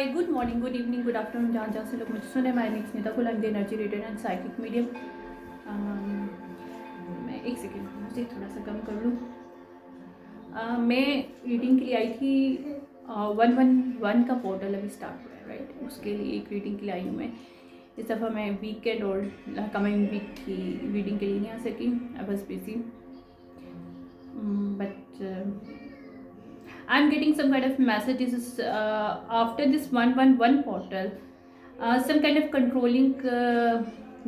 हाय, good morning, good evening, good afternoon, जहाँ जहाँ से लोग मुझे सुने। माय नेम इज स्मिता कुल, energy reader and psychic medium. मैं एक सेकेंड मुझे थोड़ा सा कम कर लूँ। मैं रीडिंग के लिए आई थी। 111 का पोर्टल अभी स्टार्ट हुआ है, राइट? उसके लिए एक रीडिंग के लिए आई हूँ मैं। इस दफ़ा मैं वीकेंड और कमिंग वीक की रीडिंग के लिए नहीं आ सकी। I was busy, but I'm getting some kind of messages after this 111 portal, some kind of controlling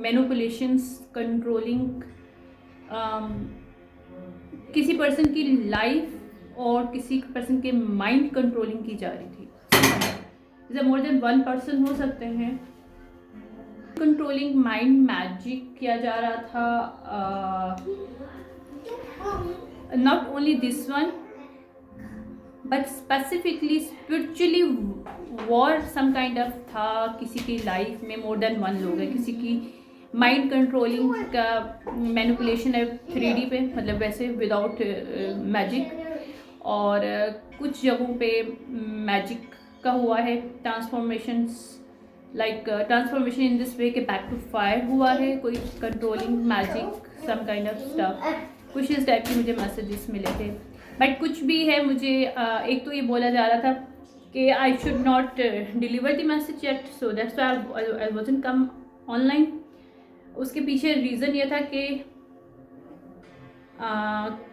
manipulations, controlling किसी पर्सन की लाइफ और किसी पर्सन के माइंड कंट्रोलिंग की जा रही थी। जैसे मोर देन वन पर्सन हो सकते हैं। कंट्रोलिंग माइंड मैजिक किया जा रहा था। Not only this one but specifically spiritually war some kind of था किसी की लाइफ में। मोर देन वन लोग है, किसी की माइंड कंट्रोलिंग का मैनिपुलेशन है 3D पे, मतलब वैसे विदाउट मैजिक। और कुछ जगहों पे मैजिक का हुआ है transformations, like transformation in this way के बैक टू फायर हुआ है, कोई controlling magic some kind of stuff, कुछ इस टाइप के मुझे मैसेजेस मिले थे। बट कुछ भी है, मुझे एक तो ये बोला जा रहा था कि I should not deliver the message yet, so that's why I wasn't come online. उसके पीछे रीज़न ये था कि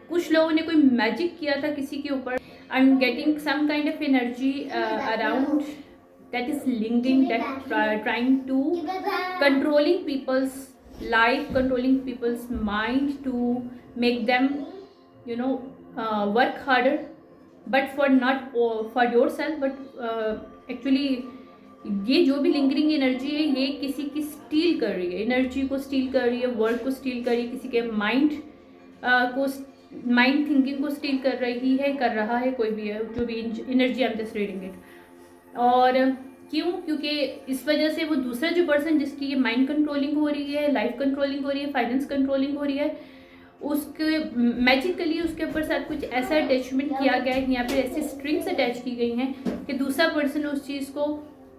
कुछ लोगों ने कोई मैजिक किया था किसी के ऊपर। I am getting some kind of energy around that is linking, that trying to controlling people's life, controlling people's mind to make them work harder, but for not for yourself, but actually ये जो भी लिंकरिंग energy है ये किसी की steel कर रही है, एनर्जी को स्टील कर रही है, वर्ड को स्टील कर रही है, किसी के माइंड को माइंड थिंकिंग को स्टील कर रही है, कर रहा है, कोई भी है जो भी energy. I am just reading it. और क्यों? क्योंकि इस वजह से वो दूसरा जो पर्सन जिसकी ये माइंड कंट्रोलिंग हो रही है, लाइफ कंट्रोलिंग हो रही है, फाइनेंस कंट्रोलिंग हो रही है, उसके मैजिकली उसके ऊपर साथ कुछ ऐसा अटैचमेंट किया गया है, यहाँ पे ऐसी स्ट्रिंग्स अटैच की गई हैं कि दूसरा पर्सन उस चीज़ को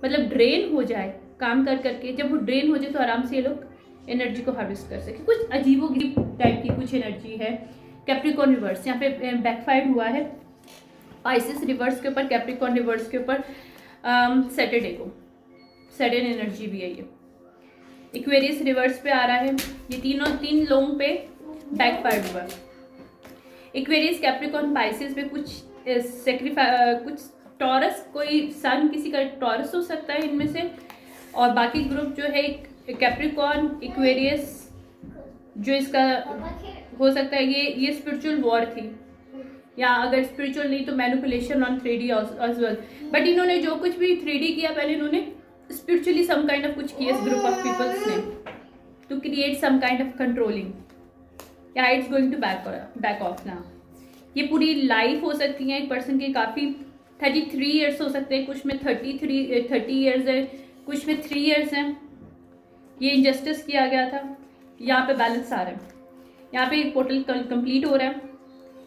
मतलब ड्रेन हो जाए काम कर करके। जब वो ड्रेन हो जाए तो आराम से ये लोग एनर्जी को हार्वेस्ट कर सके। कुछ अजीबोगरीब टाइप की कुछ एनर्जी है। कैप्रिकॉर्न रिवर्स यहाँ पे बैकफायर हुआ है, पाइसेस रिवर्स के ऊपर, कैप्रिकॉर्न रिवर्स के ऊपर, सैटरडे को सडन एनर्जी भी है ये। इक्वेरियस रिवर्स पे आ रहा है, ये तीन लोगों पे बैकफायर हुआ। इक्वेरियस, कैप्रिकॉर्न, पाइसेस पे कुछ कुछ टॉरस, कोई सन किसी का टॉरस हो सकता है इनमें से, और बाकी ग्रुप जो है कैप्रिकॉर्न, इक्वेरियस, जो इसका हो सकता है ये स्पिरिचुअल वॉर थी, या अगर स्पिरिचुअल नहीं तो manipulation on 3D as well. But इन्होंने जो कुछ भी 3D किया, पहले इन्होंने स्पिरिचुअली सम काइंड ऑफ कुछ किया इस ग्रुप ऑफ पीपल्स ने to create some kind of controlling. या it's going to back of ना। ये पूरी लाइफ हो सकती है एक पर्सन की, काफ़ी 33 ईयर्स हो सकते हैं, कुछ में 30 ईयर्स है, कुछ में 3 ईयर्स हैं। ये इनजस्टिस किया गया था, यहाँ पे बैलेंस आ रहा है, यहाँ पे एक पोर्टल कंप्लीट हो रहा है।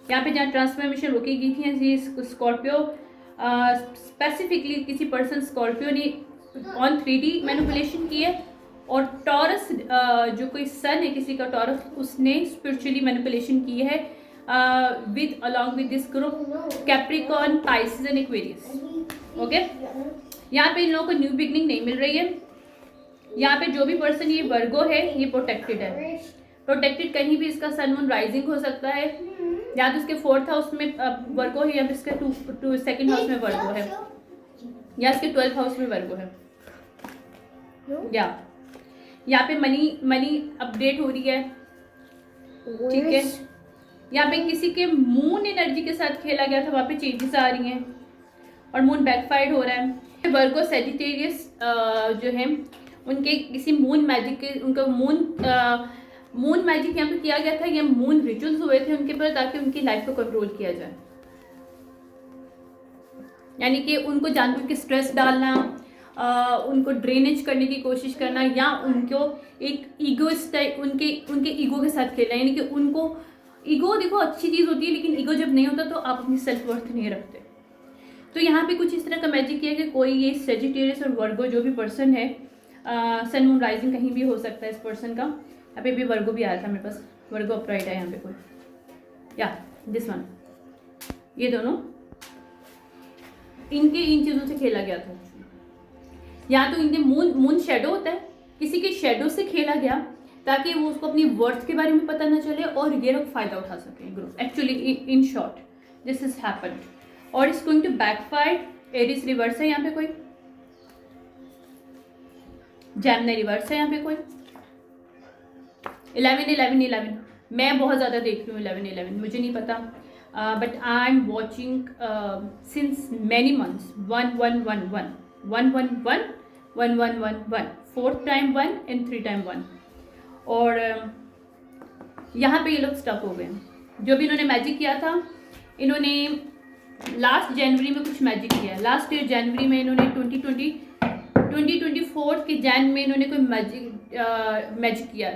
यहाँ पे जहाँ ट्रांसफॉर्मेशन रोकी गई थी, स्कॉर्पियो स्पेसिफिकली किसी पर्सन स्कॉर्पियो ने ऑन 3D मैनिपुलेशन की है, और टॉरस जो कोई सन है किसी का टॉरस, उसने स्पिरिचुअली मैनिपुलेशन की है with along with this group Capricorn, Pisces and Aquarius. Okay, यहाँ पे इन लोगों को न्यू बिगनिंग नहीं मिल रही है। यहाँ पे जो भी पर्सन ये वर्गो है ये प्रोटेक्टेड है, प्रोटेक्टेड। कहीं भी इसका सन मून राइजिंग हो सकता है, या तो इसके 4th हाउस में वर्गो है, या फिर इसके 2nd हाउस में वर्गो है, या इसके 12th हाउस में वर्गो है। या यहाँ पे मनी अपडेट हो रही है, ठीक है। यहाँ पे किसी के मून एनर्जी के साथ खेला गया था, वहाँ पे चेंजेस आ रही हैं, और मून बैकफायर हो रहा है। वर्गो सेजिटेरियस जो है उनके किसी मून मैजिक के, उनका मून मैजिक यहाँ पे किया गया था, या मून रिचुअल्स हुए थे उनके पर, ताकि उनकी लाइफ को कंट्रोल किया जाए। यानी कि उनको जानबूझ के स्ट्रेस डालना, उनको ड्रेनेज करने की कोशिश करना, या उनको एक ईगोइस्ट उनके ईगो के साथ खेलना। यानी कि उनको ईगो, देखो अच्छी चीज़ होती है, लेकिन ईगो जब नहीं होता तो आप अपनी सेल्फ वर्थ नहीं रखते। तो यहाँ पे कुछ इस तरह का मैजिक किया कि कोई ये सेजिटेरियस और वर्गो जो भी पर्सन है, सन मून राइजिंग कहीं भी हो सकता है इस पर्सन का। यहाँ पे भी वर्गो भी आया था मेरे पास, वर्गो अपराइट है यहाँ पे कोई, या दिस वन, ये दोनों इनके इन चीज़ों से खेला गया था। या तो इनके मून शेडो होता है, किसी के शेडो से खेला गया ताकि वो उसको अपनी वर्थ के बारे में पता ना चले और ये लोग फायदा उठा सकें group. Actually in short this is happened और इट्स गोइंग टू बैकफायर। एरिस रिवर्स है यहाँ पे कोई, जेमिनी रिवर्स है यहाँ पे कोई, 11 मैं बहुत ज़्यादा देख रही हूँ 11 मुझे नहीं पता, but I am watching since many months 1111 111 1111 4th time 1 and 3 time 1। और यहाँ पे ये लोग स्टक हो गए। जो भी इन्होंने मैजिक किया था, इन्होंने लास्ट जनवरी में कुछ मैजिक किया। लास्ट ईयर जनवरी में इन्होंने 2024 के जैन में इन्होंने कोई मैजिक किया,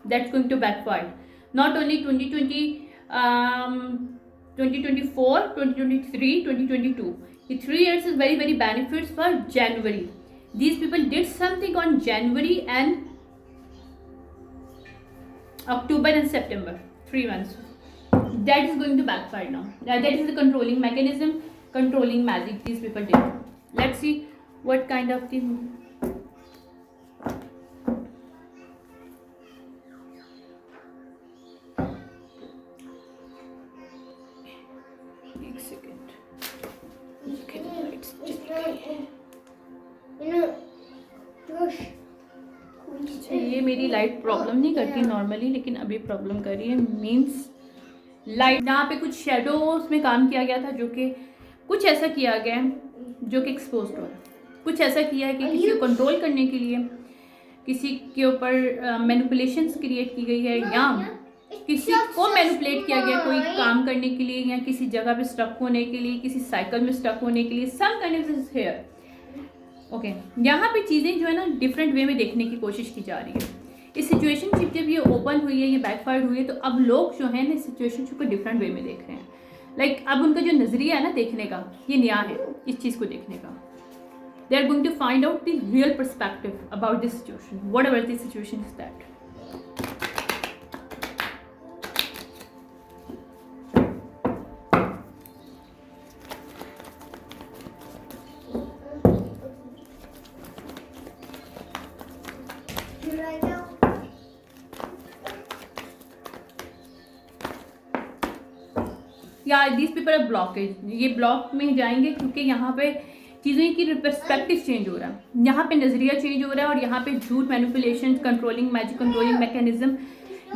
that's going to backfire. Not only 2024, 2023, 2022, the 3 years is very very benefits for January. These people did something on January and October and September, 3 months. That is going to backfire now. That is the controlling mechanism, controlling magic these people did. Let's see what kind of thing. एक second, ये मेरी light problem नहीं करती normally, लेकिन अभी problem कर रही है। मीन्स लाइट यहाँ पे कुछ शेडोज में काम किया गया था, जो कि कुछ ऐसा किया गया है जो कि एक्सपोज हो रहा है। कुछ ऐसा किया है कि किसी को कंट्रोल करने के लिए किसी के ऊपर मैनिपुलेशंस क्रिएट की गई है, या किसी को मैनिपुलेट किया गया कोई काम करने के लिए, या किसी जगह पे स्टक होने के लिए, किसी साइकिल में स्टक होने के लिए। Some kind of here okay. यहाँ पे चीज़ें जो है ना डिफरेंट वे में देखने की कोशिश की जा रही है। इस सिचुएशनशिप जब ये ओपन हुई है, ये बैकफायर हुई है, तो अब लोग जो है ना इस सिचुएशनशिप को डिफरेंट वे में देख रहे हैं। लाइक अब उनका जो नज़रिया है ना देखने का, ये नया है इस चीज़ को देखने का। They are going to find out the real perspective about this situation, whatever this situation is that. या दीज पीपल आर ब्लॉकेज, ये ब्लॉक में जाएंगे क्योंकि यहाँ पे चीज़ों की पर्सपेक्टिव चेंज हो रहा है, यहाँ पे नज़रिया चेंज हो रहा है, और यहाँ पे झूठ, manipulation, controlling magic, controlling mechanism,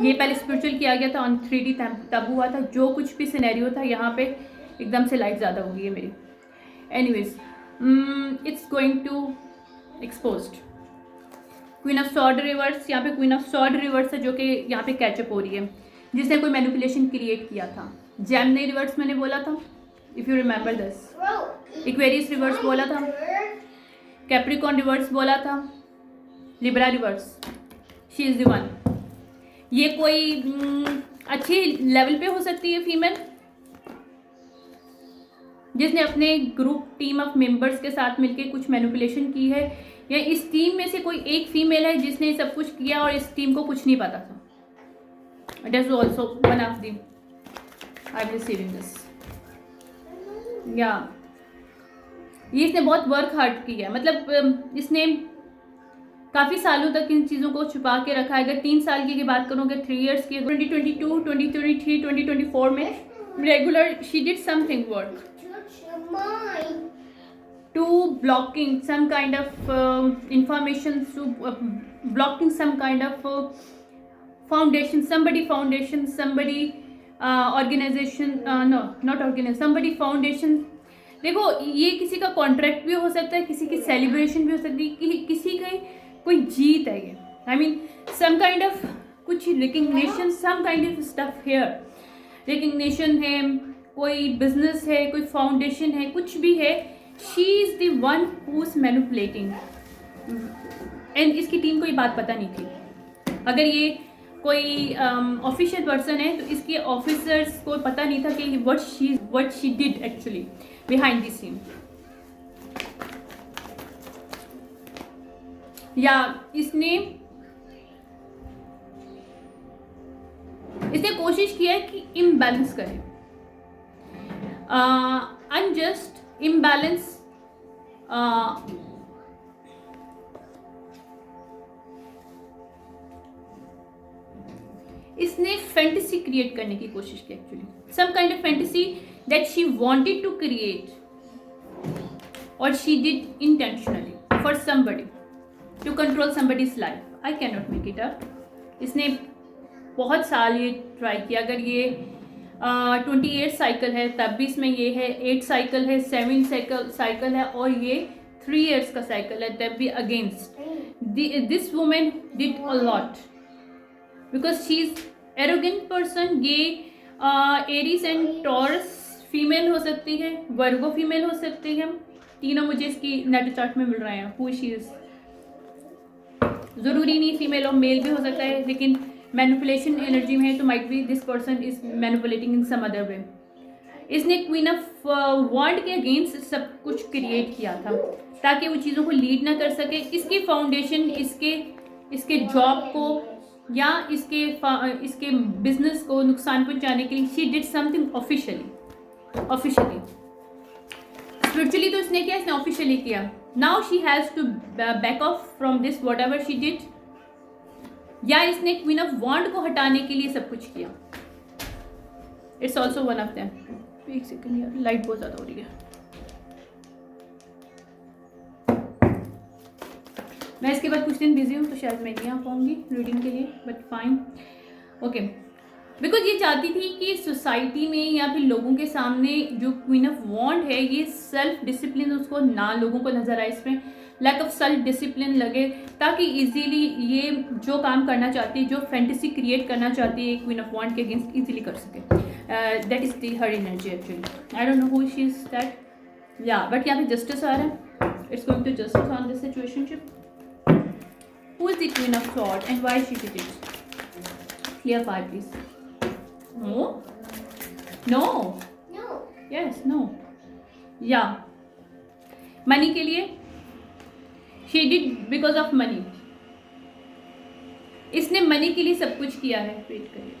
ये पहले स्पिरिचुअल किया गया था ऑन 3D तब हुआ था। जो कुछ भी सिनेरियो था यहाँ पे एकदम से लाइट ज़्यादा हो गई है मेरी। Anyways it's going to exposed. Queen of sword reverse, यहाँ पे क्वीन ऑफ सॉर्ड रिवर्स है जो कि यहाँ पे कैचअप हो रही है, जिसने कोई मैनिपुलेशन क्रिएट किया था। जेमिनी रिवर्स मैंने बोला था, if you remember this. Aquarius reverse बोला था, कैप्रिकॉन रिवर्स बोला था, Libra reverse, she is the one. ये कोई अच्छी लेवल पे हो सकती है फीमेल, जिसने अपने ग्रुप टीम ऑफ मेंबर्स के साथ मिलके कुछ मैनिपुलेशन की है, या इस टीम में से कोई एक फीमेल है जिसने सब कुछ किया और इस टीम को कुछ नहीं पता था। It is also one of the I am receiving this. या ये इसने बहुत वर्क हार्ड किया है, मतलब इसने काफ़ी सालों तक इन चीज़ों को छुपा के रखा है। अगर 3 साल की बात करोगे, 3 इयर्स की, 2022, 2023, 2024 में regular she did something work to blocking some kind of information, to blocking some kind of foundation, somebody organization, no not organization, somebody foundation। देखो ये किसी का कॉन्ट्रैक्ट भी हो सकता है, किसी की सेलिब्रेशन भी हो सकती है, किसी का कोई जीत है ये। I mean some kind of कुछ recognition, some kind of stuff here, recognition है, कोई बिजनेस है, कोई फाउंडेशन है, कुछ भी है। She is the one who is manipulating, and इसकी टीम को ये बात पता नहीं थी। अगर ये कोई ऑफिशियल पर्सन है तो इसके ऑफिसर्स को पता नहीं था कि what she did actually. Behind the scene. या इसने कोशिश किया है कि इम्बैलेंस करे, अनजस्ट इम्बैलेंस, इसने फैंटेसी क्रिएट करने की कोशिश की, actually some kind of fantasy that she wanted to create, और she did intentionally for somebody to control somebody's life. I can not make it up. इसने बहुत साल ये ट्राई किया। अगर ये 28 साइकिल है तब भी इसमें ये है, 8 साइकिल है, 7 साइकिल है, और ये 3 years का साइकिल है, तब भी against this women did a lot because she is arrogant person. ये एरीज एंड टॉरस फीमेल हो सकती है, वर्गो फीमेल हो सकती है, तीनों मुझे इसकी नेट चार्ट में मिल रहे हैं। हु शी इज, जरूरी नहीं फीमेल और मेल भी हो सकता है, लेकिन मैनिपुलेशन एनर्जी में है तो might be this person is manipulating in some other way. इसने क्वीन ऑफ वॉन्ड के अगेंस्ट सब कुछ क्रिएट किया था ताकि वो चीज़ों को लीड ना कर सके। इसकी फाउंडेशन इसके जॉब को या इसके बिजनेस को नुकसान पहुंचाने के लिए she did something officially. Spiritually तो इसने किया, इसने ऑफिशियली किया। Now she has to back off from this whatever she did. या इसने क्वीन ऑफ वॉन्ड को हटाने के लिए सब कुछ किया। It's also one of them. एक सेकेंड यार, लाइट बहुत ज्यादा हो रही है। मैं इसके बाद कुछ दिन बिजी हूँ तो शायद मैं नहीं आ पाऊंगी रीडिंग के लिए, बट फाइन ओके। बिकॉज ये चाहती थी कि सोसाइटी में या फिर लोगों के सामने जो क्वीन ऑफ वॉन्ड है ये सेल्फ डिसिप्लिन उसको ना लोगों को नजर आए, इसमें लैक ऑफ सेल्फ डिसिप्लिन लगे, ताकि इजीली ये जो काम करना चाहती है, जो फैंटेसी क्रिएट करना चाहती है क्वीन ऑफ वॉन्ड के अगेंस्ट इजीली कर सके। That is the her energy actually. I don't know who she is that. या बट यहाँ पे जस्टिस आ रहा है। It's going to justice on this situationship. Who is the queen of sword and why she did it? Clear fire please. No? No? No. Yes, no. Yeah. Money के लिए she did because of money. इसने money के लिए सब कुछ किया है। Wait करिए।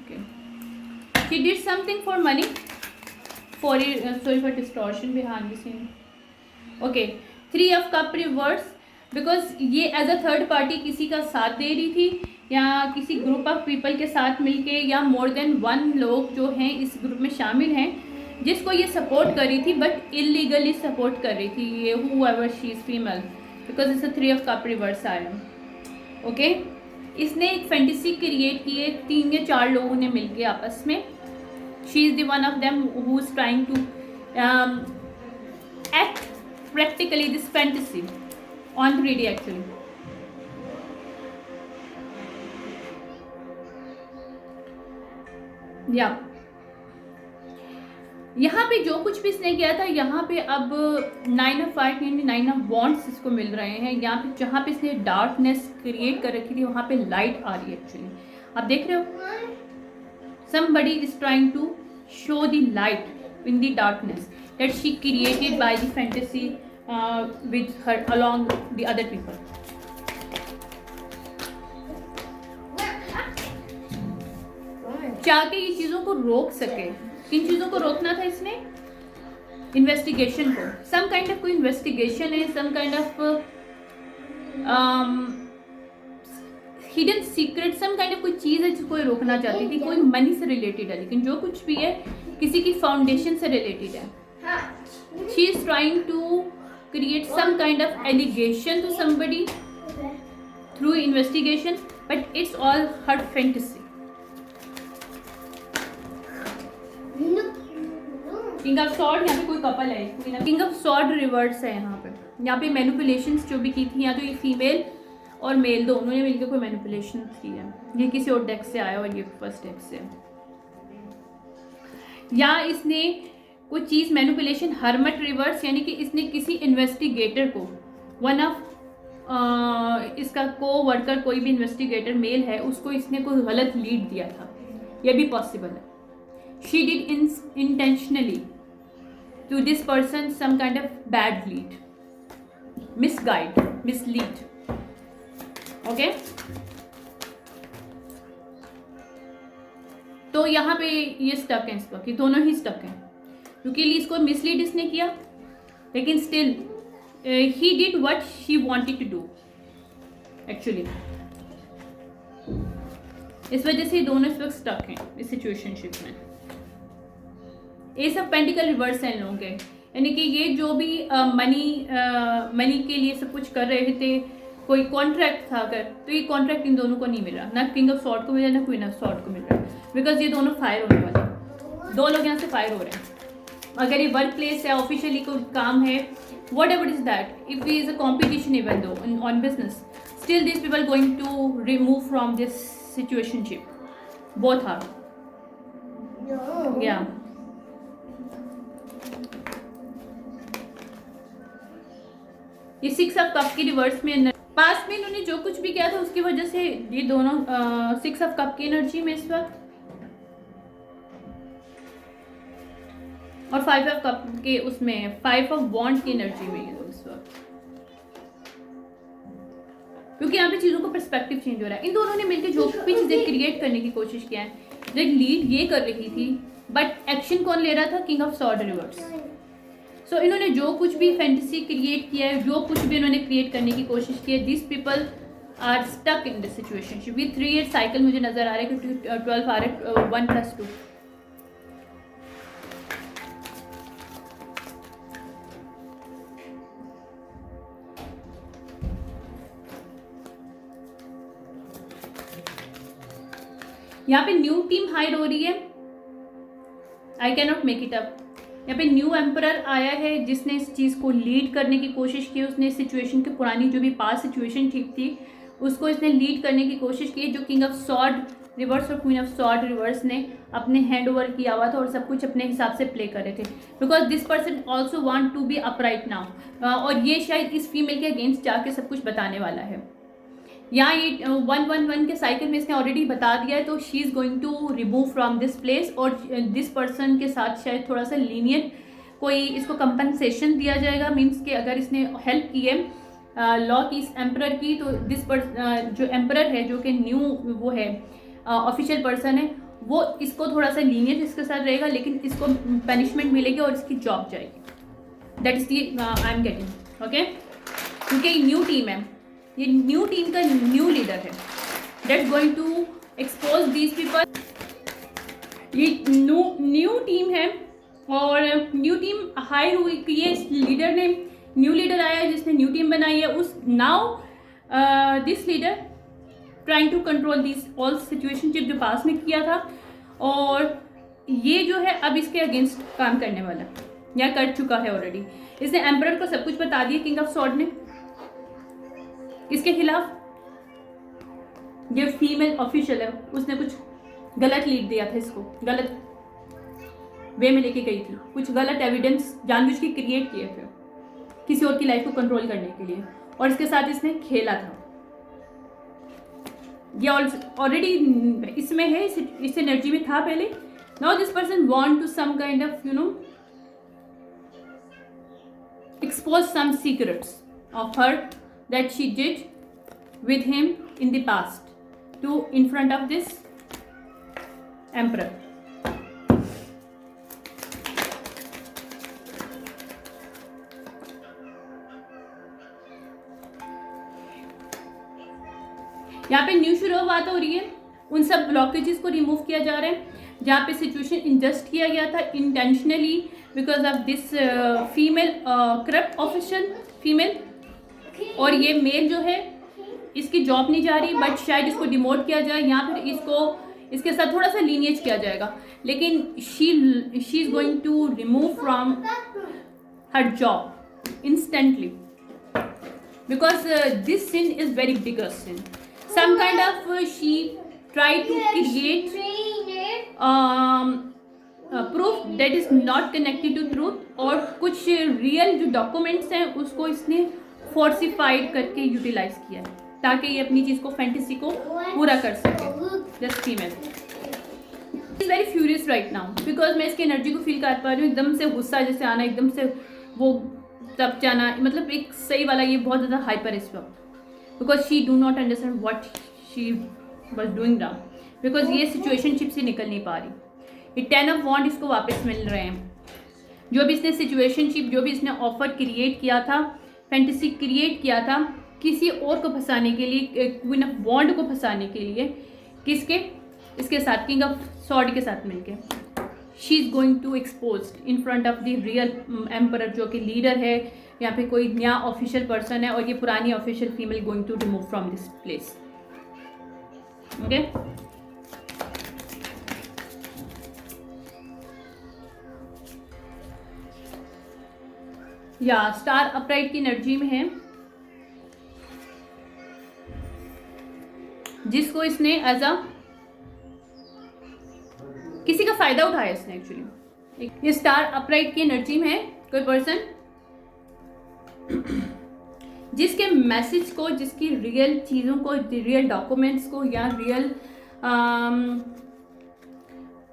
Okay. She did something for money. Sorry for distortion behind the scene. Okay, 3 of cup reverse, because ये एज अ थर्ड पार्टी किसी का साथ दे रही थी या किसी ग्रुप ऑफ पीपल के साथ मिलके, या मोर देन 1 लोग जो हैं इस ग्रुप में शामिल हैं जिसको ये सपोर्ट कर रही थी, बट इलीगली सपोर्ट कर रही थी ये whoever she is female, because it's 3 of cup reverse आया। ओके, इसने एक फैंटेसी क्रिएट की है 3 या 4 लोगों ने मिलके आपस में। She is the one of them who is trying to act practically this fantasy on 3D actually. Yeah. यहाँ पे जो कुछ भी इसने किया था, यहाँ पे अब 9 ऑफ फाइव यानी 9 ऑफ वॉन्ड्स इसको मिल रहे हैं। यहाँ पे जहाँ पे इसने डार्कनेस क्रिएट कर रखी थी वहाँ पे लाइट आ रही है एक्चुअली। आप देख रहे हो, somebody is trying to show the light in the darkness that she created by the fantasy with her along the other people. चाह के ये चीज़ों को रोक सके। किन चीज़ों को रोकना था इसने? इन्वेस्टिगेशन को। सम काइंड ऑफ कोई इन्वेस्टिगेशन है, some kind of hidden secret, some kind of कोई चीज़ है जिसको ये रोकना चाहती थी। कोई मनी से रिलेटेड है, लेकिन जो कुछ भी है किसी की फाउंडेशन से रिलेटेड है। She is trying to create some kind of allegation to somebody through investigation, but it's all her fantasy. King of Sword, यहाँ पे कोई कपल है। King of Sword रिवर्स है यहाँ पे। यहाँ पे मैनिपुलेशंस जो भी की थी, या तो ये फीमेल और मेल दोनों ने मिलकर कोई मैनिपुलेशन की है। ये किसी और डेक से आया और ये फर्स्ट डेक से। या इसने कोई चीज़ मैनिपुलेशन, हर्मट रिवर्स, यानी कि इसने किसी इन्वेस्टिगेटर को, वन ऑफ इसका को वर्कर कोई भी इन्वेस्टिगेटर मेल है उसको इसने कोई गलत लीड दिया था, ये भी पॉसिबल है. She did intentionally to this person some kind of bad lead, misguide, mislead. Okay, तो यहाँ पे ये स्टक है, इस वक्त ये दोनों ही स्टक हैं क्योंकि इसको मिसलीड इसने किया, लेकिन still he did what she wanted to do actually. इस वजह से दोनों इस वक्त स्टक हैं इस सिचुएशनशिप में. एस ऑफ पेंटिकल रिवर्स है इन लोगों के, यानी कि ये जो भी मनी के लिए सब कुछ कर रहे थे, कोई कॉन्ट्रैक्ट था अगर, तो ये कॉन्ट्रैक्ट इन दोनों को नहीं मिल रहा, ना किंग ऑफ सॉर्ड को मिल रहा है ना क्वीन ऑफ सॉर्ड को मिल रहा है, बिकॉज ये दोनों फायर होने वाले, दो लोग यहाँ से फायर हो रहे हैं. अगर ये वर्क प्लेस है, ऑफिशियली कोई काम है, whatever it is that, if it is a competition even though on business, still these people going to remove from this situationship, both are. Yeah. ये सिक्स ऑफ कप की reverse में, past में इन्होंने जो कुछ भी किया था उसकी वजह से ये दोनों सिक्स ऑफ कप की एनर्जी में इस वक्त, और फाइव ऑफ कप के उसमें फाइव ऑफ वॉन्ड की एनर्जी में ये लोग इस वक्त, क्योंकि यहाँ पे चीज़ों का पर्सपेक्टिव चेंज हो रहा है. इन दोनों ने मिलकर जो भी चीज़ें क्रिएट करने की कोशिश किया है, जो लीड ये कर रही थी, बट एक्शन कौन ले रहा था? King of sword reverse. So इन्होंने जो कुछ भी फैंटेसी क्रिएट किया है, जो कुछ भी इन्होंने क्रिएट करने की कोशिश की है, this people are stuck in this situation with 3 year cycle. मुझे नजर आ रहा है कि 12 आ रहा है, 1+2. यहाँ पे न्यू टीम हायर हो रही है, आई can not make it up. यहाँ पे न्यू एम्परर आया है जिसने इस चीज़ को लीड करने की कोशिश की. उसने इस सिचुएशन की पुरानी जो भी पास्ट सिचुएशन ठीक थी उसको इसने लीड करने की कोशिश की, जो किंग ऑफ सॉर्ड रिवर्स और क्वीन ऑफ सॉर्ड रिवर्स ने अपने हैंड ओवर किया हुआ था और सब कुछ अपने हिसाब से प्ले कर रहे थे, because this person also want to be upright now. और ये शायद इस फीमेल के अगेंस्ट जाके सब कुछ बताने वाला है. यहाँ ये 1-1-1 के साइकिल में इसने ऑलरेडी बता दिया है, तो she is going to remove from this place, और दिस पर्सन के साथ शायद थोड़ा सा लीनियंट कोई इसको कंपनसेशन दिया जाएगा. मीन्स कि अगर इसने हेल्प की है लॉ की इस एम्परर की, तो दिस जो एम्परर है, जो कि न्यू वो है ऑफिशियल पर्सन है, वो इसको थोड़ा सा लीनियंट इसके साथ रहेगा, लेकिन इसको पनिशमेंट मिलेगी और इसकी जॉब जाएगी. That is the I am getting. Okay, क्योंकि ये न्यू टीम है, ये न्यू टीम का न्यू लीडर है that's going to expose these people. ये न्यू टीम है और न्यू टीम हायर हुई कि ये लीडर ने, न्यू लीडर आया है जिसने न्यू टीम बनाई है. उस now this leader trying to control this all situation जो पास में किया था, और ये जो है अब इसके अगेंस्ट काम करने वाला या कर चुका है ऑलरेडी. इसने एम्परर को सब कुछ बता दिया किंग ऑफ सॉर्ड ने इसके खिलाफ. जो फीमेल ऑफिशियल है उसने कुछ गलत लीड दिया था, इसको गलत वे में लेके गई थी, कुछ गलत एविडेंस जानबूझ के क्रिएट किए थे किसी और की लाइफ को कंट्रोल करने के लिए, और इसके साथ इसने खेला था. ये ऑलरेडी इसमें है, इस एनर्जी में था पहले. Now this person want to some kind of expose some secrets of her that she did with him in the past to in front of this emperor. यहाँ पे न्यू शुरुआत हो रही है, उन सब ब्लॉकेजेस को रिमूव किया जा रहा है जहाँ पे सिचुएशन इंजस्ट किया गया था intentionally because of this female corrupt official female. और ये मेल जो है इसकी जॉब नहीं जा रही, बट शायद इसको डिमोट किया जाए या फिर इसके साथ थोड़ा सा लीनियज किया जाएगा, लेकिन she is going to remove from her job instantly because this sin is very bigger sin. Some kind of she tried to create proof that is not connected to truth, और कुछ real जो documents हैं उसको इसने फोर्सिफाइड करके utilise किया है ताकि ये अपनी चीज़ को, फैंटेसी को पूरा कर सके। Just female is very furious right now because मैं इसकी एनर्जी को फील कर पा रही हूँ। एकदम से गुस्सा जैसे आना, एकदम से वो तब जाना, मतलब एक सही वाला, ये बहुत ज़्यादा हाइपर इस वक्त because she do not understand what she was doing now because ये सिचुएशनशिप से निकल नहीं पा रही। ये 10 ऑफ वॉन्ड इसको वापस मिल रहे हैं। जो भी इसने सिचुएशनशिप, जो भी इसने ऑफर क्रिएट किया था, फैंटेसी क्रिएट किया था किसी और को फंसाने के लिए, क्वीन ऑफ वॉन्ड को फंसाने के लिए, किसके, इसके साथ, किंग ऑफ सॉर्ड के साथ मिलके, she is going to expose in front of the real emperor, जो कि लीडर है या फिर कोई नया ऑफिशियल पर्सन है, और ये पुरानी official female going to remove from this place. Okay, या स्टार अपराइट की एनर्जी में है, जिसको इसने एज अ किसी का फायदा उठाया इसने एक्चुअली। ये स्टार अपराइट की एनर्जी में है कोई पर्सन जिसके मैसेज को, जिसकी रियल चीज़ों को, रियल डॉक्यूमेंट्स को या रियल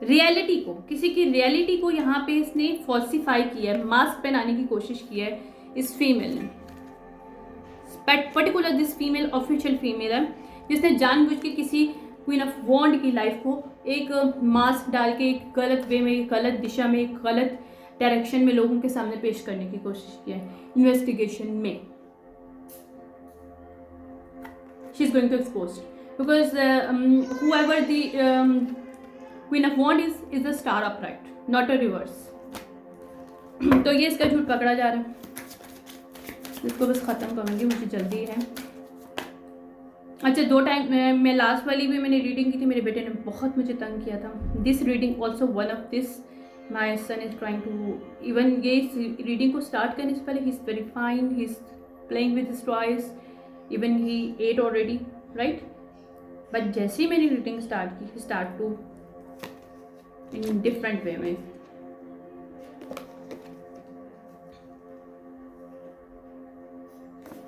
रियलिटी को, किसी की रियलिटी को यहाँ पे इसने फॉल्सिफाई किया है, मास्क पहनाने की कोशिश की है इस फीमेल ने। Particular this female official female है जिसने जानबूझ के किसी क्वीन ऑफ वॉन्ड की लाइफ को एक मास्क डाल के एक गलत वे में, गलत दिशा में, एक गलत डायरेक्शन में लोगों के सामने पेश करने की कोशिश की है इन्वेस्टिगेशन में। She is going to expose because whoever the queen of wand is the star upright, not a reverse. तो ये इसका झूठ पकड़ा जा रहा है, इसको बस खत्म करूंगी, मुझे जल्दी है। अच्छा, 2 टाइम मैं लास्ट वाली भी मैंने रीडिंग की थी, मेरे बेटे ने बहुत मुझे तंग किया था। This reading also one of this my son is trying to, even ये रीडिंग को स्टार्ट करने से पहले ही is very fine, he is playing with his toys, even he ate already, right. But जैसे ही मैंने रीडिंग स्टार्ट की, he start to in different way में।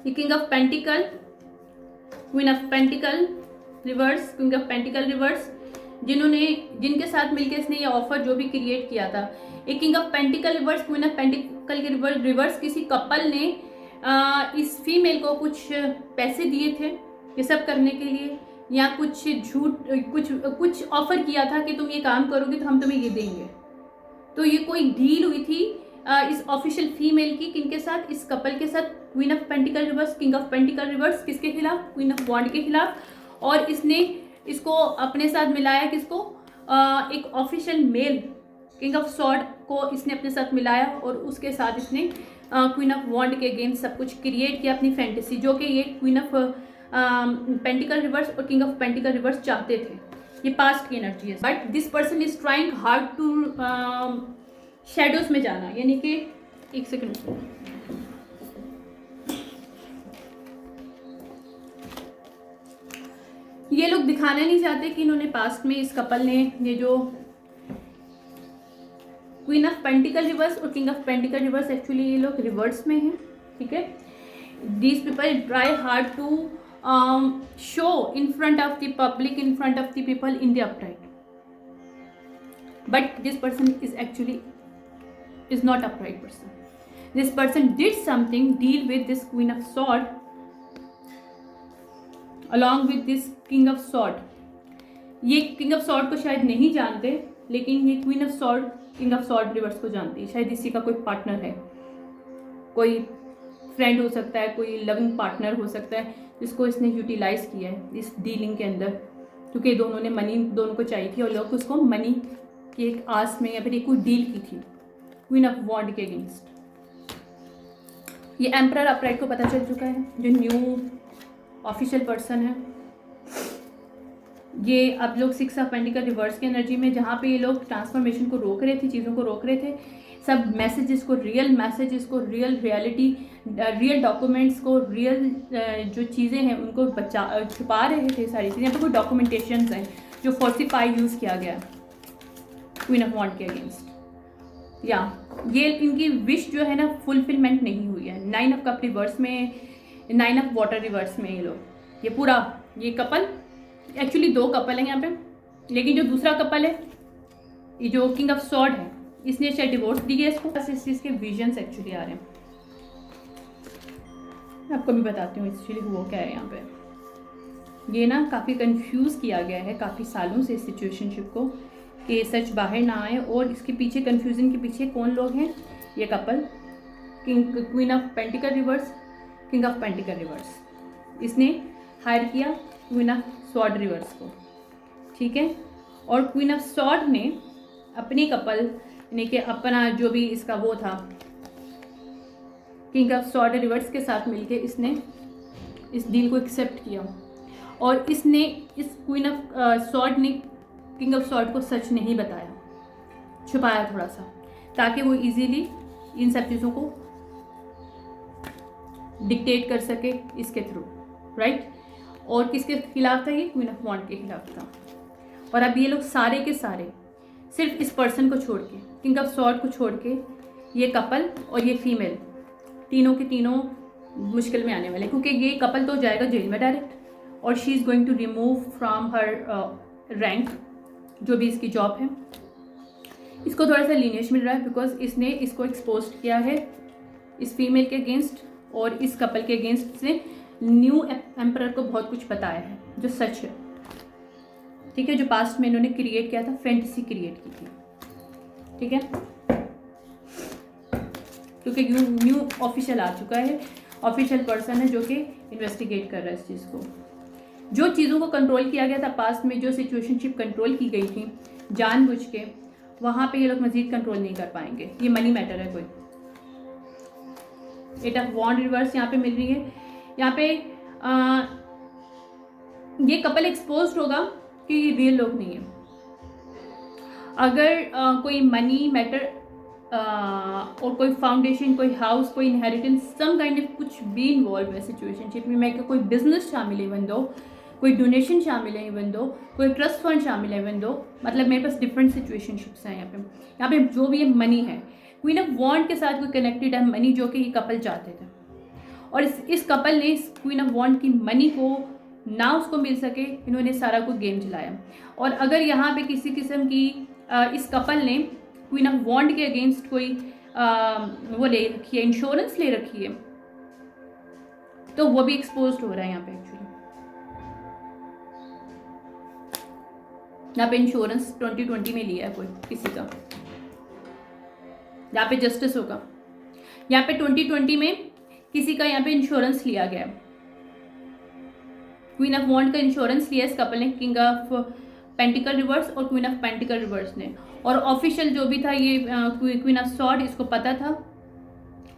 King of pentacle, queen of pentacle reverse, queen of pentacle reverse, जिनके साथ मिलकर इसने ये ऑफर जो भी क्रिएट किया था, एक king of pentacle reverse, queen of pentacle के रिवर्स, किसी कपल ने इस फीमेल को कुछ पैसे दिए थे ये सब करने के लिए, या कुछ झूठ, कुछ ऑफर किया था कि तुम ये काम करोगे तो हम तुम्हें ये देंगे। तो ये कोई डील हुई थी इस ऑफिशियल फीमेल की किनके साथ, इस कपल के साथ, queen of pentacle reverse, king of pentacle reverse, किसके खिलाफ, क्वीन ऑफ वॉन्ड के खिलाफ। और इसने इसको अपने साथ मिलाया, किसको, एक official male king of sword को इसने अपने साथ मिलाया, और उसके साथ इसने क्वीन ऑफ वॉन्ड के अगेंस्ट सब कुछ क्रिएट किया, अपनी फैंटेसी, जो कि ये क्वीन ऑफ पेंटिकल रिवर्स और किंग ऑफ पेंटिकल रिवर्स चाहते थे। ये पास्ट की एनर्जी है, but this person is trying hard to shadows में जाना, यानी कि एक सेकंड, ये लोग दिखाना नहीं चाहते कि इन्होंने पास्ट में, इस कपल ने, ये जो क्वीन ऑफ पेंटिकल रिवर्स और king of pentacle reverse, actually ये लोग रिवर्स में हैं, ठीक है। These people try hard to show in front of the public, in front of the people in the upright, but this person is actually is not upright person. This person did something, deal with this queen of sword along with this king of sword. ये king of sword को शायद नहीं जानते, लेकिन ये queen of sword, king of sword reverse को जानती है। शायद इसी का कोई पार्टनर है, कोई फ्रेंड हो सकता है, कोई लविंग पार्टनर हो सकता है, जिसको इसने यूटिलाइज किया है इस डीलिंग के अंदर, क्योंकि दोनों ने मनी, दोनों को चाहिए थी और लोग उसको मनी की एक आस में या फिर एक कोई डील की थी क्वीन ऑफ वॉन्ड के अगेंस्ट। ये एम्परर अपराइट को पता चल चुका है, जो न्यू ऑफिशियल पर्सन है। ये अब लोग 6 ऑफ पेंटिकल रिवर्स की एनर्जी में, जहाँ पे ये लोग ट्रांसफॉर्मेशन को रोक रहे थे, चीज़ों को रोक रहे थे, सब मैसेजेस को, रियल मैसेजेस को, रियल रियलिटी, रियल डॉक्यूमेंट्स को, रियल जो चीज़ें हैं उनको छुपा रहे थे सारी चीज़ें। यहाँ पे कोई डॉक्यूमेंटेशंस हैं जो फॉल्सिफाई यूज़ किया गया क्वीन ऑफ वॉन्ड के अगेंस्ट। या ये इनकी विश जो है ना फुलफिलमेंट नहीं हुई है। 9 ऑफ कप रिवर्स में 9 ऑफ वाटर रिवर्स में ये लोग, ये पूरा ये कपल, एक्चुअली 2 कपल हैं यहाँ पे, लेकिन जो दूसरा कपल है ये जो किंग ऑफ सॉर्ड है, इसने शायद डिवोर्स दी है इसको। इस चीज़ के विजन्स एक्चुअली आ रहे हैं, मैं आपको भी बताती हूँ एक्चुअली वो क्या है यहाँ पे। ये ना काफ़ी कंफ्यूज किया गया है काफ़ी सालों से इस सिचुएशनशिप को कि सच बाहर ना आए, और इसके पीछे कंफ्यूजन के पीछे कौन लोग हैं, ये couple queen of pentacle reverse, king of pentacle reverse, इसने हायर किया क्वीन ऑफ सॉर्ड रिवर्स को, ठीक है। और क्वीन ऑफ सॉर्ड ने अपने कपल यानी कि अपना जो भी इसका वो था किंग ऑफ सॉर्ड रिवर्स के साथ मिलके इसने इस डील को एक्सेप्ट किया, और इसने इस क्वीन ऑफ सॉर्ड ने किंग ऑफ सॉर्ड को सच नहीं बताया, छुपाया थोड़ा सा, ताकि वो इजीली इन सब चीज़ों को डिक्टेट कर सके इसके थ्रू, राइट। और किसके खिलाफ था ये, क्वीन ऑफ वॉन्ड के खिलाफ था। और अब ये लोग सारे के सारे सिर्फ इस पर्सन को छोड़ के, किंग ऑफ सॉर्ड को छोड़ के, ये कपल और ये फीमेल तीनों के तीनों मुश्किल में आने वाले, क्योंकि ये कपल तो जाएगा जेल में डायरेक्ट, और she is going to remove from her rank, जो भी इसकी जॉब है। इसको थोड़ा सा लीनियज मिल रहा है बिकॉज इसने इसको एक्सपोज किया है इस फीमेल के अगेंस्ट, और इस कपल के अगेंस्ट इसने न्यू एम्परर को बहुत कुछ बताया है जो सच है, ठीक है, जो पास्ट में इन्होंने क्रिएट किया था, फैंटेसी क्रिएट की थी, ठीक है, क्योंकि न्यू ऑफिशियल आ चुका है, ऑफिशियल पर्सन है जो कि इन्वेस्टिगेट कर रहा है इस चीज़ को। जो चीज़ों को कंट्रोल किया गया था पास्ट में, जो सिचुएशनशिप कंट्रोल की गई थी जानबूझ के, वहाँ पे ये लोग मजीद कंट्रोल नहीं कर पाएंगे। ये मनी मैटर है कोई। 8 ऑफ वॉन्ड रिवर्स यहाँ पे मिल रही है। यहाँ पे ये कपल एक्सपोज होगा कि ये रियल लोग नहीं है। अगर कोई मनी मैटर और कोई फाउंडेशन, कोई हाउस, कोई इनहेरिटेंस, सम काइंड ऑफ कुछ भी इन्वॉल्व है सिचुएशनशिप में, मैं कोई बिजनेस शामिल है इवन दो, कोई डोनेशन शामिल है इवन दो, कोई ट्रस्ट फंड शामिल है इवन दो, मतलब मेरे पास डिफरेंट सिचुएशनशिप्स हैं यहाँ पे जो भी ये मनी है, क्वीन ऑफ वॉन्ड के साथ कोई कनेक्टेड है मनी, जो कि ये कपल चाहते थे, और इस कपल ने इस क्वीन ऑफ वॉन्ड की मनी को ना उसको मिल सके, इन्होंने सारा को गेम चलाया। और अगर यहाँ पे किसी किस्म की इस कपल ने क्वीन ऑफ वॉन्ड के अगेंस्ट कोई वो ले रखी है, इंश्योरेंस ले रखी है, तो वो भी एक्सपोज हो रहा है यहाँ पे। एक्चुअली यहाँ पे इंश्योरेंस 2020 में लिया है कोई किसी का, यहाँ पे जस्टिस होगा। यहाँ पे 2020 में किसी का यहाँ पे इंश्योरेंस लिया गया, क्वीन ऑफ वॉन्ड का इंश्योरेंस लिया इस कपल ने, किंग ऑफ पेंटिकल रिवर्स और क्वीन ऑफ पेंटिकल रिवर्स ने। और ऑफिशियल जो भी था ये क्वीन ऑफ सॉर्ड, इसको पता था,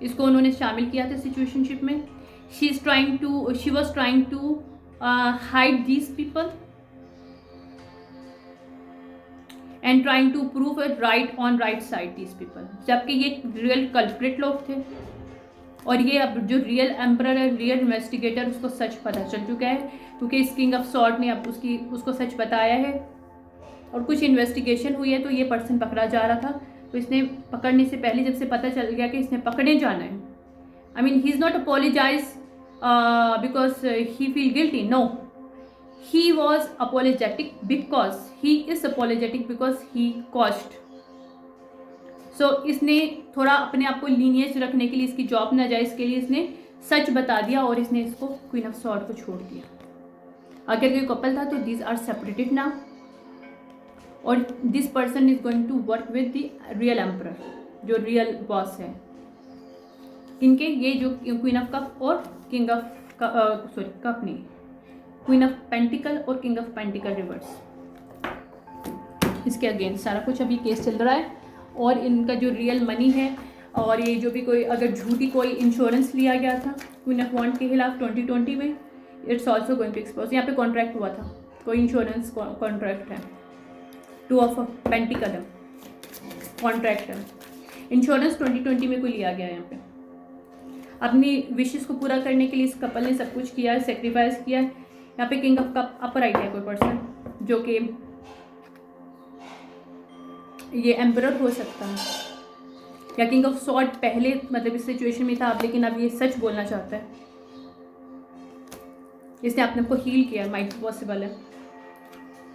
इसको उन्होंने शामिल किया था सिचुएशनशिप में। She was trying to hide these people and trying to prove it right on right side these people, जबकि ये रियल कल्प्रिट लोग थे। और ये अब जो रियल एम्परर है, रियल इन्वेस्टिगेटर, उसको सच पता चल चुका है, क्योंकि इस किंग ऑफ सॉर्ड ने अब उसको सच बताया है, और कुछ इन्वेस्टिगेशन हुई है, तो ये पर्सन पकड़ा जा रहा था। तो इसने पकड़ने से पहले जब से पता चल गया कि इसने पकड़ने जाना है, I mean he is not apologize because he feel guilty, no, he was apologetic because he is apologetic because he caused. So इसने थोड़ा अपने आप को लीनियज रखने के लिए, इसकी जॉब न जाए इसके लिए इसने सच बता दिया, और इसने इसको क्वीन ऑफ सॉर्ड को छोड़ दिया। अगर कोई कपल था तो दीज आर सेपरेटेड नाउ, और this person is going to work with the real emperor, जो रियल बॉस है इनके, ये जो क्वीन ऑफ कप और किंग ऑफ कप नहीं, क्वीन ऑफ पेंटिकल और किंग ऑफ पेंटिकल रिवर्स, इसके अगेंस्ट सारा कुछ अभी केस चल रहा है। और इनका जो रियल मनी है, और ये जो भी कोई अगर झूठी कोई इंश्योरेंस लिया गया था क्वीन ऑफ वॉन्ड के खिलाफ 2020 में, it's also going to expose. यहाँ पे कॉन्ट्रैक्ट हुआ था, कोई इंश्योरेंस कॉन्ट्रैक्ट है, 2 ऑफ पेंटिकल है, कॉन्ट्रैक्ट है, इंश्योरेंस 2020 में कोई लिया गया है। यहाँ पे अपनी विशेस को पूरा करने के लिए इस कपल ने सब कुछ किया है, सेक्रीफाइस किया है। यहाँ पे किंग ऑफ कप अपराइट है कोई पर्सन, जो कि ये एम्परर हो सकता है, या किंग ऑफ सॉर्ड पहले मतलब इस सिचुएशन में था अब, लेकिन अब ये सच बोलना चाहता है, इसने अपने को हील किया, माइट पॉसिबल है।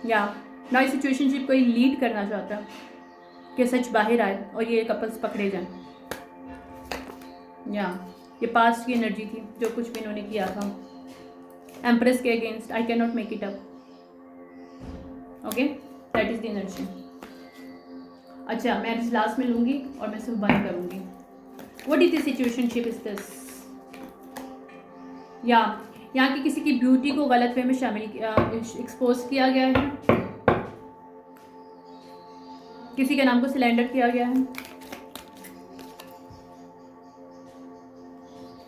या नई सिचुएशनशिप कोई लीड करना चाहता है कि सच बाहर आए और ये कपल्स पकड़े जाएं। या ये पास्ट की एनर्जी थी, जो कुछ भी इन्होंने किया था एम्प्रेस के against, I can not make it up. Okay, that is the energy. अच्छा, मैं इस लास्ट में लूंगी और मैं सिर्फ बंद करूंगी। What is the situationship is this? या यहाँ की किसी की ब्यूटी को गलत वे में शामिल एक्सपोज किया गया है, किसी के नाम को सिलेंडर किया गया है,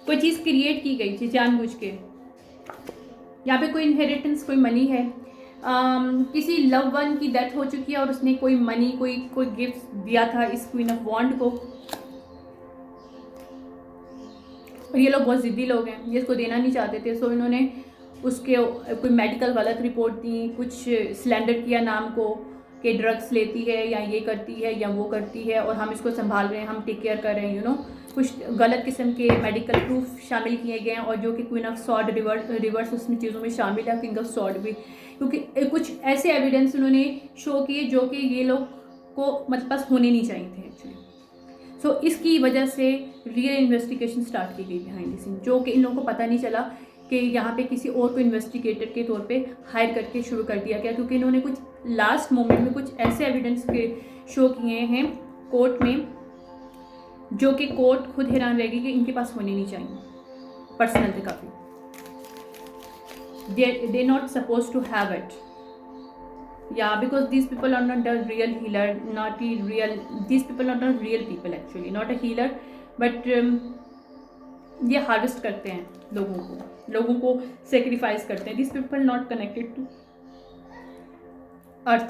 कोई चीज़ क्रिएट की गई थी जानबूझ के। यहाँ पे कोई इनहेरिटेंस, कोई मनी है, किसी लव वन की डेथ हो चुकी है और उसने कोई मनी, कोई गिफ्ट दिया था इस क्वीन ऑफ वॉन्ड को, और ये लोग बहुत ज़िद्दी लोग हैं, ये इसको देना नहीं चाहते थे। सो इन्होंने उसके कोई मेडिकल गलत रिपोर्ट दी, कुछ सिलेंडर किया नाम को कि ड्रग्स लेती है या ये करती है या वो करती है और हम इसको संभाल रहे हैं, हम टेक केयर कर रहे हैं, यू नो। कुछ गलत किस्म के मेडिकल प्रूफ शामिल किए गए हैं और जो कि क्वीन ऑफ सॉर्ड रिवर्स उसमें चीज़ों में शामिल है, किंग ऑफ सॉर्ड भी, क्योंकि कुछ ऐसे एविडेंस उन्होंने शो किए जो कि ये लोग को मतलब पास होने नहीं चाहिए थे एक्चुअली। सो इसकी वजह से रियल इन्वेस्टिगेशन स्टार्ट की गई बिहाइंड द सीन, जो कि इन लोगों को पता नहीं चला कि यहाँ पे किसी और को इन्वेस्टिगेटर के तौर पे हायर करके शुरू कर दिया गया, क्योंकि इन्होंने कुछ लास्ट मोमेंट में कुछ ऐसे एविडेंस के शो किए हैं कोर्ट में जो कि कोर्ट खुद हैरान रहेगी कि इनके पास होने नहीं चाहिए। पर्सनल थे काफ़ी, they not suppose to have it. Yeah, because these people are not the real healer, not the real, these people are not real people actually, not a healer, but ये हार्वेस्ट करते हैं लोगों को sacrifice करते हैं। These people not connected to अर्थ,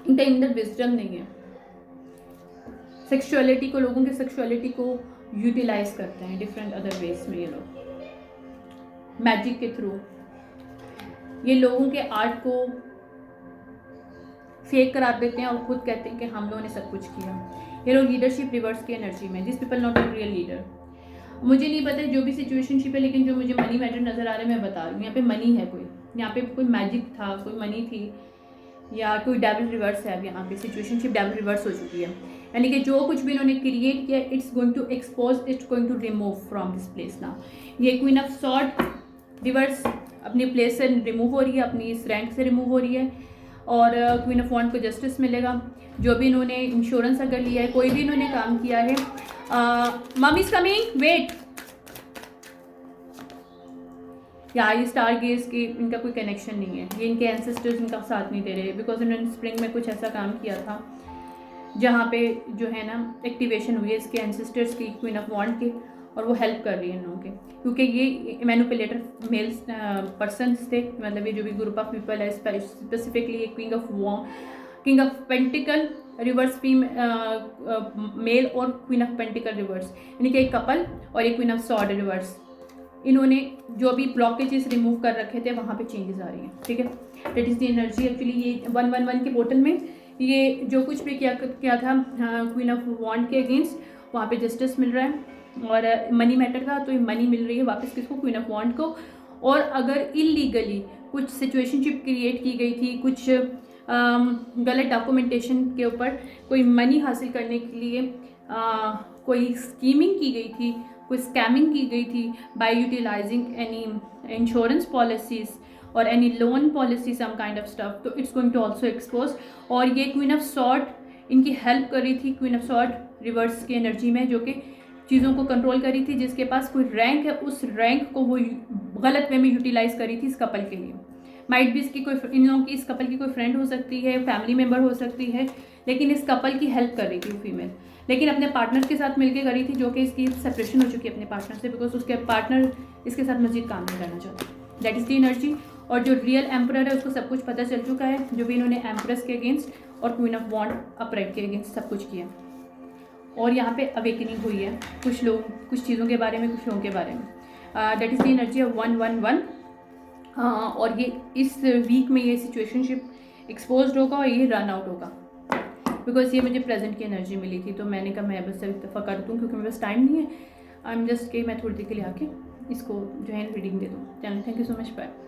इनका Inder wisdom नहीं है। सेक्सुअलिटी को, लोगों के सेक्सुअलिटी को यूटिलाइज करते हैं डिफरेंट अदर वेज में। ये लोग मैजिक के थ्रू ये लोगों के आर्ट को फेक करा देते हैं और खुद कहते हैं कि हम लोगों ने सब कुछ किया। ये लोग लीडरशिप रिवर्स की एनर्जी में, this people not a real leader. मुझे नहीं पता जो भी सिचुएशनशिप है, लेकिन जो मुझे मनी मैटर नज़र आ रहा है मैं बता रही हूँ। यहाँ पे मनी है, कोई यहाँ पे कोई मैजिक था, कोई मनी थी, या कोई डेविल रिवर्स है। अब यहाँ पे सिचुएशनशिप डेविल रिवर्स हो चुकी है, यानी कि जो कुछ भी इन्होंने क्रिएट किया it's going to expose, it's going to remove from this place now. ये क्वीन ऑफ सॉर्ड रिवर्स अपनी प्लेस से रिमूव हो रही है, अपनी इस रैंक से रिमूव हो रही है, और क्वीन ऑफ वॉन्ड को जस्टिस मिलेगा। जो भी इन्होंने इंश्योरेंस अगर लिया है, कोई भी इन्होंने काम किया है, मम इज कमिंग, वेट, या ये स्टार गेज के इनका कोई कनेक्शन नहीं है, ये इनके एंसेस्टर्स इनका साथ नहीं दे रहे, बिकॉज इन्होंने स्प्रिंग में कुछ ऐसा काम किया था जहाँ पे जो है ना एक्टिवेशन हुई है इसके एंसेस्टर्स की, क्वीन ऑफ वॉन्ड के, और वो हेल्प कर रही है इन लोगों के, क्योंकि ये मैनिपुलेटर मेल्स पर्सनस थे। मतलब ये जो भी ग्रुप ऑफ पीपल है, स्पेसिफिकली ये king of pentacle reverse male और क्वीन ऑफ पेंटिकल रिवर्स, यानी कि एक कपल और एक क्वीन ऑफ सॉर्ड रिवर्स, इन्होंने जो भी ब्लॉकेजेस रिमूव कर रखे थे वहाँ पे चेंजेस आ रही हैं। ठीक है, that is the energy. Actually ये 111 के पोर्टल में ये जो कुछ भी किया था क्वीन ऑफ वॉन्ड के अगेंस्ट, वहाँ पे जस्टिस मिल रहा है, और मनी मैटर था तो ये मनी मिल रही है वापस किसको, क्वीन ऑफ वॉन्ड को। और अगर इलीगली कुछ सिचुएशनशिप क्रिएट की गई थी, कुछ गलत डॉक्यूमेंटेशन के ऊपर कोई मनी हासिल करने के लिए कोई स्कीमिंग की गई थी, कोई स्कैमिंग की गई थी by utilising any insurance policies और any loan policy some kind of stuff, तो it's going to also expose. और ये क्वीन ऑफ सॉर्ड इनकी हेल्प कर रही थी, क्वीन ऑफ सॉर्ड रिवर्स की एनर्जी में, जो कि चीज़ों को कंट्रोल करी थी, जिसके पास कोई रैंक है उस रैंक को वो गलत वे में यूटिलाइज करी थी इस कपल के लिए। माइट भी इसकी कोई, इन लोगों की, इस कपल की कोई फ्रेंड हो सकती है, फैमिली मेम्बर हो सकती है, लेकिन इस कपल की हेल्प कर रही थी वो फीमेल, लेकिन अपने पार्टनर के साथ मिलकर करी थी, जो कि इसकी सेपरेशन हो चुकी है अपने पार्टनर से, बिकॉज उसके पार्टनर इसके साथ मजीद काम नहीं करना चाहता। That is the energy. और जो रियल एम्परर है उसको सब कुछ पता चल चुका है, जो भी इन्होंने एम्प्रेस के अगेंस्ट और क्वीन ऑफ वॉन्ड अपराइट के अगेंस्ट सब कुछ किया, और यहाँ पे अवेकनिंग हुई है कुछ लोग, कुछ चीज़ों के बारे में, कुछ लोगों के बारे में। That is the energy of 111। और ये इस वीक में ये सिचुएशनशिप एक्सपोज होगा और ये रन आउट होगा, बिकॉज ये मुझे प्रेजेंट की एनर्जी मिली थी, तो मैंने कहा मैं बस इतफा कर दूँ, क्योंकि मेरे पास टाइम नहीं है। आई एम जस्ट कि मैं थोड़ी देर के लिए आके इसको जो है रीडिंग दे दो। चलो, thank you so much, bye.